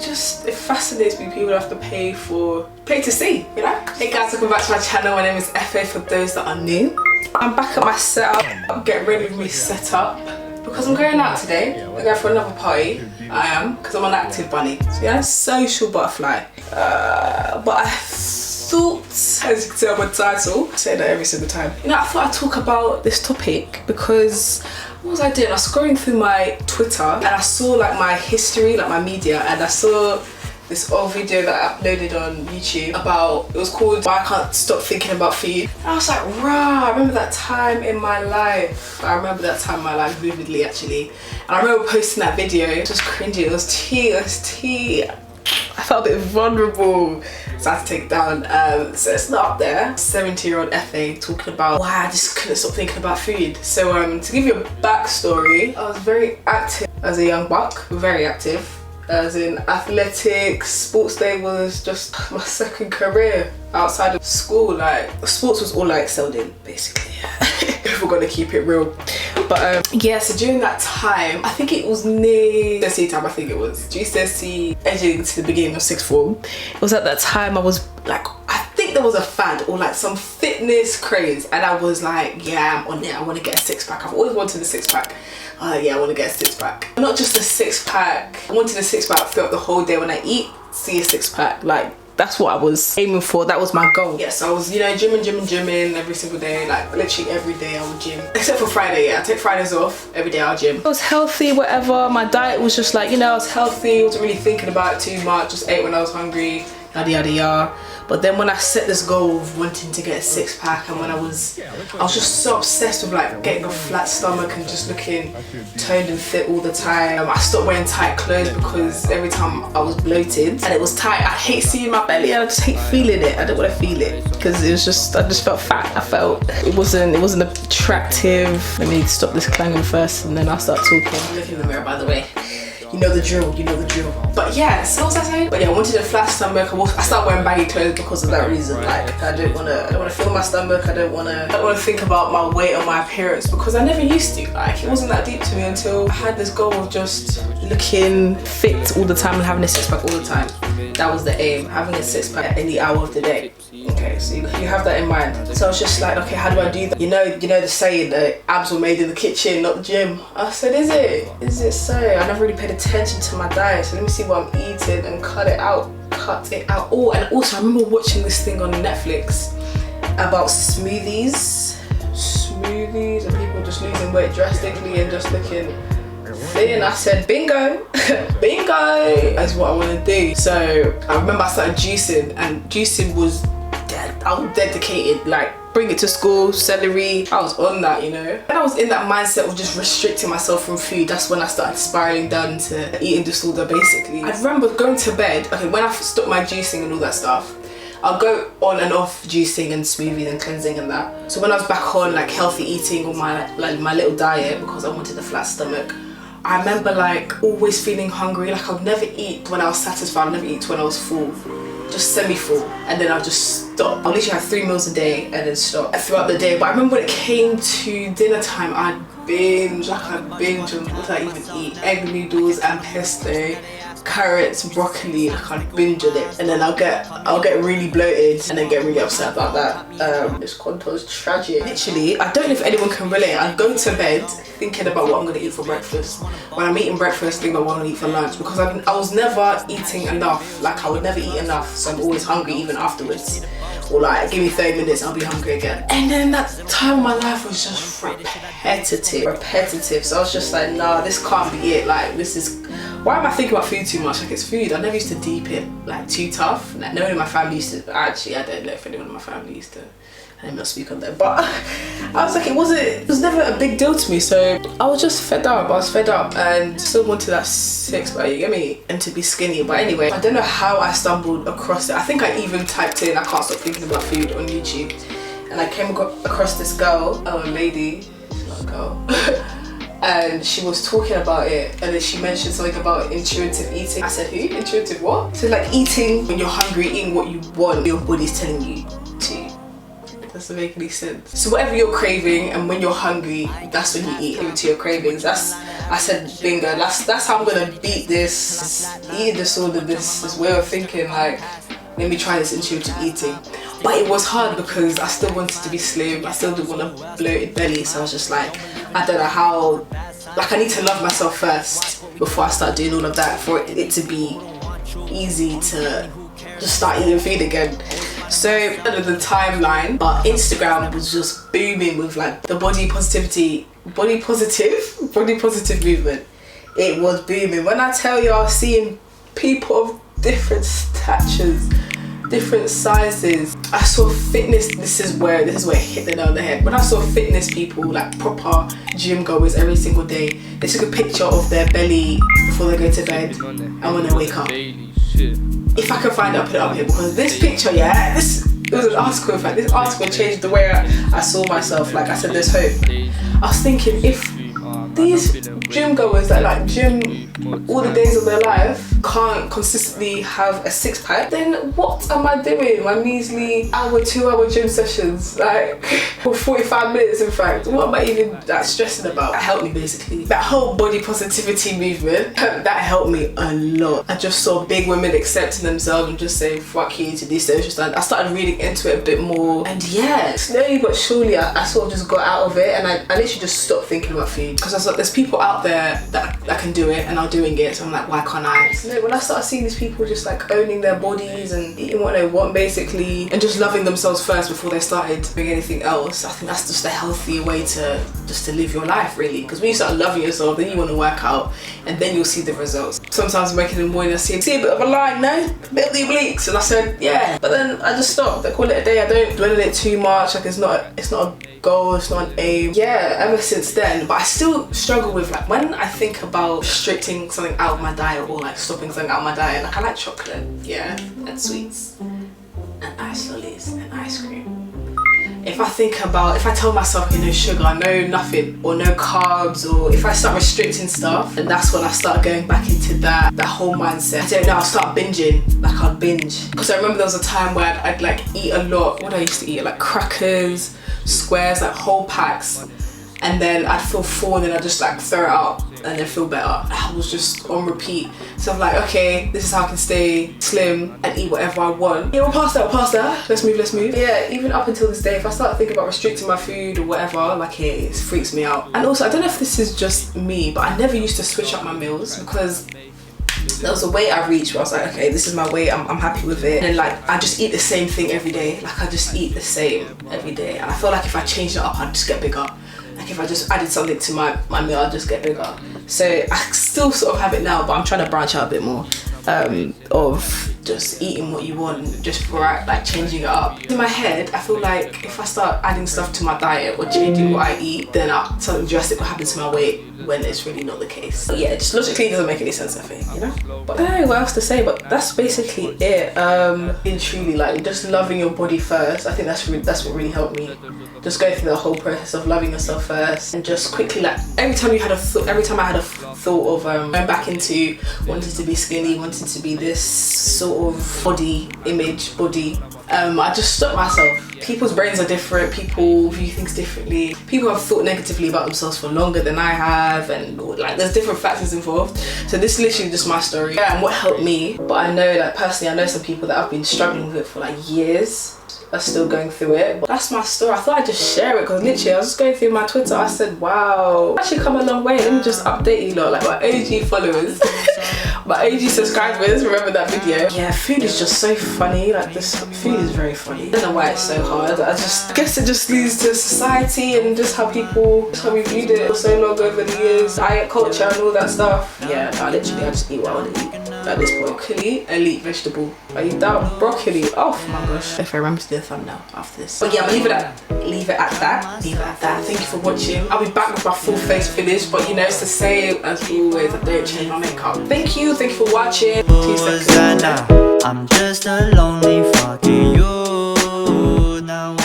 it fascinates me. People have to pay to see, you know? Hey guys, welcome back to my channel. My name is FA for those that are new. I'm back at my setup. I'm getting ready with me set up because I'm going out today. I'm going for another party. I am, because I'm an active bunny. So yeah, social butterfly. But I thought, as you can tell by the title, I say that every single time. You know, I thought I'd talk about this topic because what was I doing? I was scrolling through my Twitter and I saw like my history, like my media, and I saw this old video that I uploaded on YouTube about, it was called Why I Can't Stop Thinking About Food. And I was like, rah, I remember that time in my life. I remember that time in my life vividly actually. And I remember posting that video, it was cringy, it was tea. I felt a bit vulnerable, so I had to take it down. So it's not up there. 70-year-old FA talking about why I just couldn't stop thinking about food. So to give you a backstory, I was very active as a young buck, very active. As in athletics, sports day was just my second career outside of school. Like sports was all I excelled in, basically. If we're gonna keep it real. But yeah, so during that time, I think it was near GCSE time. I think it was GCSE, edging to the beginning of sixth form. It was at that time I was like, I think there was a fad or like some fitness craze, and I was like, yeah, I'm on it. I want to get a six-pack. I've always wanted a six-pack. Yeah, I want to get a six-pack. Not just a six-pack. I wanted a six-pack throughout the whole day. When I eat, see a six-pack. Like, that's what I was aiming for. That was my goal. Yes, I was, you know, gymming every single day. Like, literally every day I would gym. Except for Friday, yeah. I take Fridays off. Every day I'll gym. I was healthy, whatever. My diet was just like, you know, I was healthy. Wasn't really thinking about it too much. Just ate when I was hungry. Yada yada yada. But then when I set this goal of wanting to get a six-pack, and when I was just so obsessed with like getting a flat stomach and just looking toned and fit all the time. I stopped wearing tight clothes because every time I was bloated and it was tight, I hate seeing my belly and I just hate feeling it. I don't want to feel it because it was just, I just felt fat. I felt it wasn't attractive. Let me stop this clanging first and then I'll start talking. Look in the mirror, by the way. You know the drill, you know the drill. But yeah, so what was I saying? But yeah, I wanted a flat stomach. I started wearing baggy clothes because of that reason. Like, I don't wanna feel my stomach. I don't wanna think about my weight or my appearance because I never used to. Like, it wasn't that deep to me until I had this goal of just looking fit all the time and having a six-pack all the time. That was the aim, having a six-pack any hour of the day. Okay, so you have that in mind. So I was just like, okay, how do I do that? You know the saying that abs were made in the kitchen, not the gym. I said, is it? Is it so? I never really paid attention to my diet, so let me see what I'm eating and cut it out. Oh, and also I remember watching this thing on Netflix about smoothies and people just losing weight drastically and just looking fit, and I said, bingo, bingo, that's what I want to do. So I remember I started juicing, and juicing was I was dedicated, like bring it to school, celery, I was on that, you know. When I was in that mindset of just restricting myself from food, that's when I started spiraling down into eating disorder basically. I remember going to bed, okay, when I stopped my juicing and all that stuff, I'll go on and off juicing and smoothies and cleansing and that. So when I was back on like healthy eating or my little diet because I wanted a flat stomach, I remember like always feeling hungry. Like I'd never eat when I was satisfied, I'd never eat when I was full. Just semi-full, and then I'll just stop. I'll literally have 3 meals a day and then stop throughout the day. But I remember when it came to dinner time, I'd binge on what did I even eat? Egg noodles and pesto, carrots, broccoli. I can't binge on it, and then I'll get really bloated and then get really upset about that. This contour is tragic. Literally, I don't know if anyone can relate. I go to bed thinking about what I'm gonna eat for breakfast. When I'm eating breakfast, think about what I'm gonna eat for lunch because I was never eating enough. Like I would never eat enough, so I'm always hungry even afterwards. Or like, give me 30 minutes, I'll be hungry again. And then that time of my life was just repetitive. So I was just like, nah, this can't be it. Like, this is, why am I thinking about food too much? Like, it's food. I never used to deep it like too tough. Like, no one in my family used to, actually, I don't know if anyone in my family used to. I didn't speak on that, but I was like, it was never a big deal to me. So I was just fed up. I was fed up and still wanted that six-pack, you get me, and to be skinny. But anyway, I don't know how I stumbled across it. I think I even typed in, I can't stop thinking about food on YouTube, and I came across this girl, a lady, she's not a girl, and she was talking about it, and then she mentioned something about intuitive eating. I said, who? Intuitive what? So like eating when you're hungry, eating what you want, your body's telling you to. doesn't make any sense. So whatever you're craving, and when you're hungry, that's when you eat into your cravings. I said bingo. That's how I'm gonna beat this eating disorder, this way of thinking. Like, let me try this intuitive eating. But it was hard because I still wanted to be slim. I still didn't want a bloated belly. So I was just like, I don't know how. Like, I need to love myself first before I start doing all of that, for it to be easy to just start eating food again. So the timeline, but Instagram was just booming with like the body positive movement. It was booming. When I tell you, I was seeing people of different statures, different sizes. I saw fitness. This is where it hit the nail on the head. When I saw fitness people, like proper gym goers, every single day, they took a picture of their belly before they go to bed and when they wake up. If I can find it, I'll put it up here, because this picture, it was an article. In fact, this article changed the way I saw myself. Like, I said, there's hope. I was thinking, if these gym goers that like gym all the days of their life can't consistently have a six-pack, then what am I doing? My measly hour, 2-hour gym sessions, like for 45 minutes in fact. What am I even stressing about? That helped me basically. That whole body positivity movement, that helped me a lot. I just saw big women accepting themselves and just saying fuck you to these social standards. I started reading into it a bit more, and yeah, slowly but surely I sort of just got out of it, and I literally just stopped thinking about food, because I was like, there's people out there that can do it and are doing it, so I'm like, why can't I? So when I started seeing these people just like owning their bodies and eating what they want basically, and just loving themselves first before they started doing anything else, I think that's just a healthier way to live your life really. Because when you start loving yourself, then you want to work out, and then you'll see the results. Sometimes I'm waking in the morning, I see a bit of a line, no? A bit of the obliques, and I said, yeah. But then I just stopped. I call it a day. I don't dwell on it too much. Like, it's not a goal, it's not an aim. Yeah, ever since then. But I still struggle with, like, when I think about restricting something out of my diet, or like stopping something out of my diet, like I like chocolate, yeah, and sweets, and ice lollies, and ice cream. If I tell myself, no sugar, no nothing, or no carbs, or if I start restricting stuff, and that's when I start going back into that whole mindset. I don't know, I'll start binging, like I'll binge. Because I remember there was a time where I'd like eat a lot. What I used to eat, like crackers, squares, like whole packs, and then I'd feel full, and then I'd just like throw it out and then feel better. I was just on repeat. So I'm like, okay, this is how I can stay slim and eat whatever I want. Yeah, we're past that. Let's move. Yeah, even up until this day, if I start thinking about restricting my food or whatever, like it freaks me out. And also, I don't know if this is just me, but I never used to switch up my meals, because there was a weight I reached where I was like, okay, this is my weight, I'm happy with it. And like, I just eat the same thing every day. Like, I just eat the same every day. And I feel like if I changed it up, I'd just get bigger. Like, if I just added something to my meal, I'd just get bigger. So I still sort of have it now, but I'm trying to branch out a bit more, of just eating what you want, just for like changing it up. In my head, I feel like if I start adding stuff to my diet or changing what I eat, then something drastic will happen to my weight, when it's really not the case. So yeah, just logically it doesn't make any sense, I think, you know? But I don't know what else to say, but that's basically it. In truly, like, just loving your body first. I think that's what really helped me. Just go through the whole process of loving yourself first, and just quickly, like, every time I had a thought of going back into wanting to be skinny, wanting to be this sort of body, I just stopped myself. People's brains are different, people view things differently. People have thought negatively about themselves for longer than I have, and like there's different factors involved. So this is literally just my story and what helped me. But I know, like, personally, I know some people that I've been struggling with it for like years are still going through it. But that's my story. I thought I'd just share it, because literally I was just going through my Twitter, I said, wow, I've actually come a long way. Let me just update you lot, like my OG followers, my OG subscribers, remember that video? Yeah, food is just so funny. Like, this food is very funny. I don't know why it's so hard. I guess it just leads to society and just how we viewed it for so long over the years, diet culture and all that stuff. Yeah, I just eat what I want to eat at this point. Broccoli, elite vegetable. Are you down? Broccoli. Oh my gosh. If I remember to do a thumbnail after this. But yeah, I'm gonna leave it at that. Thank you for watching. I'll be back with my full face finish, but you know, it's the same as always. I don't change my makeup. Thank you for watching. 2 seconds. I'm just a lonely fucking you now.